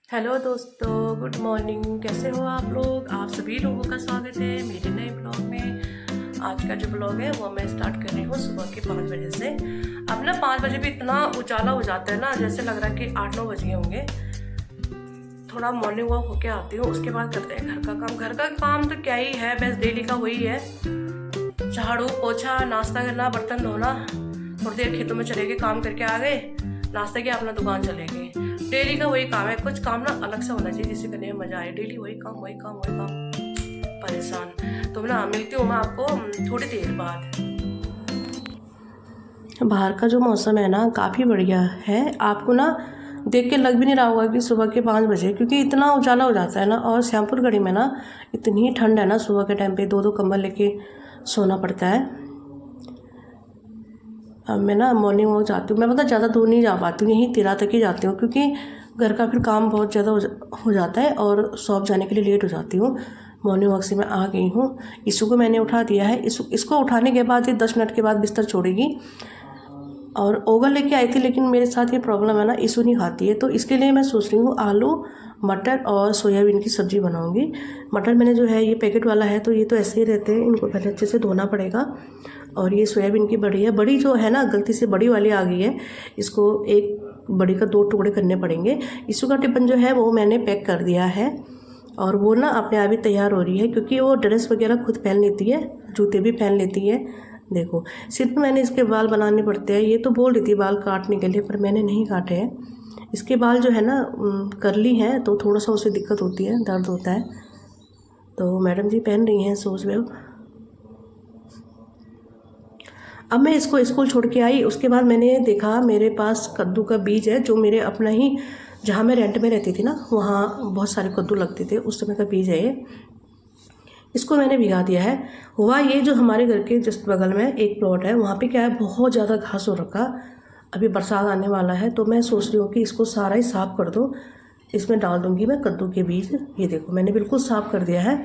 Hello दोस्तों, good morning. कैसे हो आप लोग? आप सभी लोगों का स्वागत है मेरे नए ब्लॉग में। आज का जो ब्लॉग है वो मैं स्टार्ट कर रही हूँ सुबह के 5 बजे से। अब ना 5 बजे भी इतना उजाला हो जाता है ना, जैसे लग रहा है कि 8-9 बज गए होंगे। थोड़ा मॉर्निंग वॉक होके आती हूँ, उसके बाद करते हैं घर का काम। घर का काम तो क्या ही है, बस डेली का वही है। झाड़ू पोछा, नाश्ता करना, बर्तन धोना, थोड़ी देर खेतों में चले गए, काम करके आ गए, नाश्ता किया, अपना दुकान चले गए। डेली का वही काम है। कुछ काम ना अलग से होना चाहिए जिससे करने में मजा आए। डेली वही काम वही काम वही काम, परेशान। तो ना मिलती हूँ मैं आपको थोड़ी देर बाद। बाहर का जो मौसम है ना काफ़ी बढ़िया है। आपको ना देख के लग भी नहीं रहा होगा कि सुबह के 5 बजे, क्योंकि इतना उजाला हो जाता है ना। और श्यामपुर गढ़ी में ना इतनी ठंड है ना, सुबह के टाइम पे 2-2 कंबल लेके सोना पड़ता है। अब मैं ना मॉर्निंग वॉक जाती हूँ। मैं मतलब ज़्यादा दूर नहीं जा पाती हूँ, यहीं तिरा तक ही जाती हूँ, क्योंकि घर का फिर काम बहुत ज़्यादा हो जाता है और शॉप जाने के लिए लेट हो जाती हूँ। मॉर्निंग वॉक से मैं आ गई हूँ। इसू को मैंने उठा दिया है। इसको उठाने के बाद ये 10 मिनट के बाद बिस्तर छोड़ेगी। और ओवन लेके आई थी, लेकिन मेरे साथ ये प्रॉब्लम है ना, इसू नहीं खाती है। तो इसके लिए मैं सोच रही हूँ आलू मटर और सोयाबीन की सब्ज़ी बनाऊँगी। मटर मैंने जो है ये पैकेट वाला है, तो ये तो ऐसे ही रहते हैं, इनको पहले अच्छे से धोना पड़ेगा। और ये सोयाबीन की बड़ी है, बड़ी जो है ना गलती से बड़ी वाली आ गई है, इसको एक बड़ी का 2 टुकड़े करने पड़ेंगे। इसू का टिफ़िन जो है वो मैंने पैक कर दिया है, और वो ना अपने आप ही तैयार हो रही है, क्योंकि वो ड्रेस वगैरह खुद पहन लेती है, जूते भी पहन लेती है। देखो, सिर्फ मैंने इसके बाल बनाने पड़ते हैं। ये तो बोल रही थी बाल काटने के लिए, पर मैंने नहीं काटे हैं। इसके बाल जो है ना करली हैं, तो थोड़ा सा उसे दिक्कत होती है, दर्द होता है। तो मैडम जी पहन रही हैं शूज़ में। अब मैं इसको स्कूल छोड़ के आई, उसके बाद मैंने देखा मेरे पास कद्दू का बीज है, जो मेरे अपना ही, जहाँ मैं रेंट में रहती थी ना, वहाँ बहुत सारे कद्दू लगते थे, उस समय का बीज है ये। इसको मैंने भिगा दिया है। हुआ ये, जो हमारे घर के जस्ट बगल में एक प्लॉट है, वहाँ पे क्या है, बहुत ज़्यादा घास हो रखा। अभी बरसात आने वाला है, तो मैं सोच रही हूँ कि इसको सारा ही साफ़ कर दूँ। इसमें डाल दूँगी मैं कद्दू के बीज। ये देखो, मैंने बिल्कुल साफ़ कर दिया है।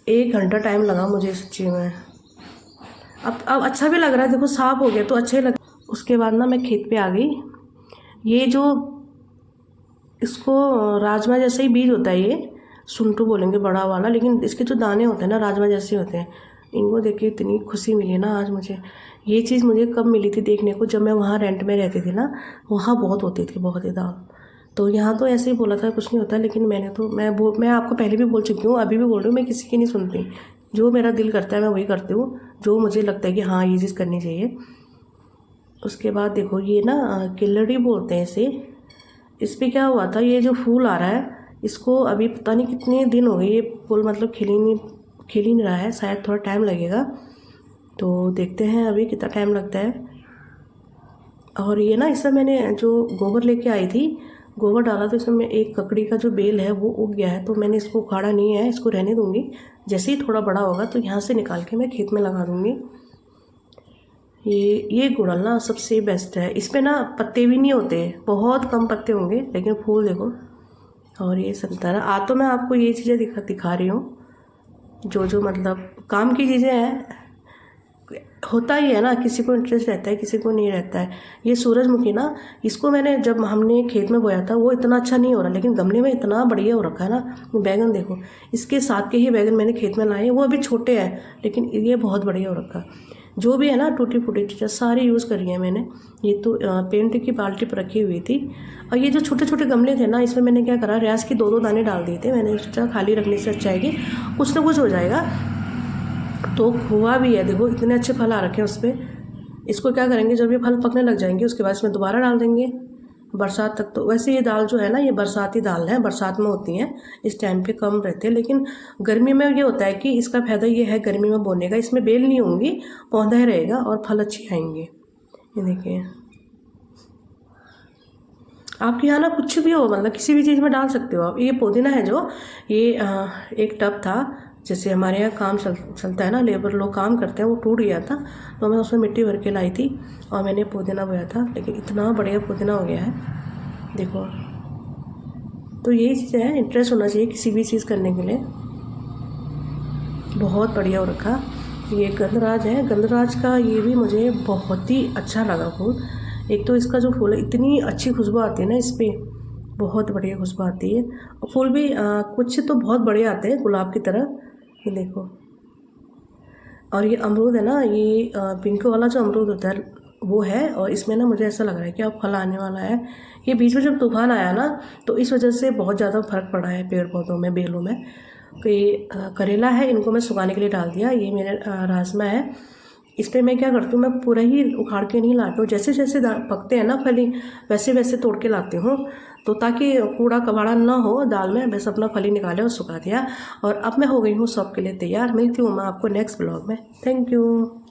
1 घंटा टाइम लगा मुझे इस चीज़ में। अब अच्छा भी लग रहा है, देखो साफ़ हो गया तो अच्छा ही लग। उसके बाद ना मैं खेत पे आ गई। ये जो इसको राजमा जैसे ही बीज होता है, ये सुंटू बोलेंगे बड़ा वाला, लेकिन इसके जो दाने होते हैं ना राजमा जैसे होते हैं। इनको देख के इतनी खुशी मिली ना आज मुझे। ये चीज़ मुझे कब मिली थी देखने को, जब मैं वहाँ रेंट में रहती थी ना, वहाँ बहुत होती थी, बहुत ही दाल। तो यहाँ तो ऐसे ही बोला था कुछ नहीं होता, लेकिन मैंने तो मैं आपको पहले भी बोल चुकी हूँ, अभी भी बोल रही हूँ, मैं किसी की नहीं सुनती। जो मेरा दिल करता है मैं वही करती हूँ, जो मुझे लगता है कि हाँ ये चीज़ करनी चाहिए। उसके बाद देखो, ये ना किल्लड़ी बोलते हैं इसे। इस पर क्या हुआ था, ये जो फूल आ रहा है, इसको अभी पता नहीं कितने दिन हो गए, ये फूल मतलब खिल ही नहीं रहा है। शायद थोड़ा टाइम लगेगा, तो देखते हैं अभी कितना टाइम लगता है। और ये ना, इसमें मैंने जो गोबर लेके आई थी, गोबर डाला, तो इसमें एक ककड़ी का जो बेल है वो उग गया है। तो मैंने इसको उखाड़ा नहीं है, इसको रहने दूँगी। जैसे ही थोड़ा बड़ा होगा तो यहाँ से निकाल के मैं खेत में लगा दूँगी। ये गुड़हल ना सबसे बेस्ट है। इसमें ना पत्ते भी नहीं होते, बहुत कम पत्ते होंगे, लेकिन फूल देखो। और ये संतरा, आज तो मैं आपको ये चीज़ें दिखा रही हूँ, जो मतलब काम की चीज़ें हैं। होता ही है ना, किसी को इंटरेस्ट रहता है, किसी को नहीं रहता है। ये सूरजमुखी ना, इसको मैंने जब हमने खेत में बोया था वो इतना अच्छा नहीं हो रहा, लेकिन गमले में इतना बढ़िया हो रखा है ना। बैगन देखो, इसके साथ के ही बैगन मैंने खेत में लाए हैं, वो अभी छोटे हैं, लेकिन ये बहुत बढ़िया हो रखा। जो भी है ना टूटी फूटी चीज़ें सारी यूज़ करी है मैंने। ये तो पेंट की बाल्टी पर रखी हुई थी। और ये जो छोटे छोटे गमले थे ना, इसमें मैंने क्या करा, रियाज की 2-2 दाने डाल दिए थे। मैंने सोचा खाली रखने से अच्छा है कि कुछ ना कुछ हो जाएगा। तो हुआ भी है, देखो इतने अच्छे फल आ रखे हैं उस पर। इसको क्या करेंगे, जब ये फल पकने लग जाएंगे उसके बाद इसमें दोबारा डाल देंगे बरसात तक। तो वैसे ये दाल जो है ना, ये बरसाती दाल है, बरसात में होती हैं, इस टाइम पे कम रहते हैं। लेकिन गर्मी में ये होता है कि इसका फायदा ये है गर्मी में बोने का, इसमें बेल नहीं होंगी, पौधा ही रहेगा और फल अच्छे आएंगे। ये देखिए, आपके यहाँ ना कुछ भी हो, मतलब किसी भी चीज़ में डाल सकते हो आप। ये पुदीना है जो, ये एक टब था, जैसे हमारे यहाँ काम चलता है ना, लेबर लोग काम करते हैं, वो टूट गया था, तो मैं उसमें मिट्टी भर के लाई थी और मैंने पुदीना बोया था। लेकिन इतना बढ़िया पुदीना हो गया है, देखो। तो यही चीज़ है, इंटरेस्ट होना चाहिए किसी भी चीज़ करने के लिए। बहुत बढ़िया हो रखा। ये गंधराज है, गंधराज का ये भी मुझे बहुत ही अच्छा लगा फूल। एक तो इसका जो फूल है, इतनी अच्छी खुशबू आती है ना इस पर, बहुत बढ़िया खुशबू आती है। और फूल भी कुछ तो बहुत बड़े आते हैं गुलाब की तरह, ये देखो। और ये अमरूद है ना, ये पिंक वाला जो अमरूद होता है वो है, और इसमें ना मुझे ऐसा लग रहा है कि अब फल आने वाला है। ये बीच में जब तूफान आया ना, तो इस वजह से बहुत ज़्यादा फर्क पड़ा है पेड़ पौधों में, बेलों में। तो ये करेला है, इनको मैं सुखाने के लिए डाल दिया। ये मेरे राजमा है, इस पर मैं क्या करती हूँ, मैं पूरा ही उखाड़ के नहीं लाती हूँ, जैसे जैसे पकते हैं ना फली वैसे वैसे तोड़ के लाती हूँ, तो ताकि कूड़ा कबाड़ा ना हो दाल में। बस अपना फली निकाले और सुखा दिया। और अब मैं हो गई हूँ सब के लिए तैयार। मिलती हूँ मैं आपको नेक्स्ट ब्लॉग में। Thank you.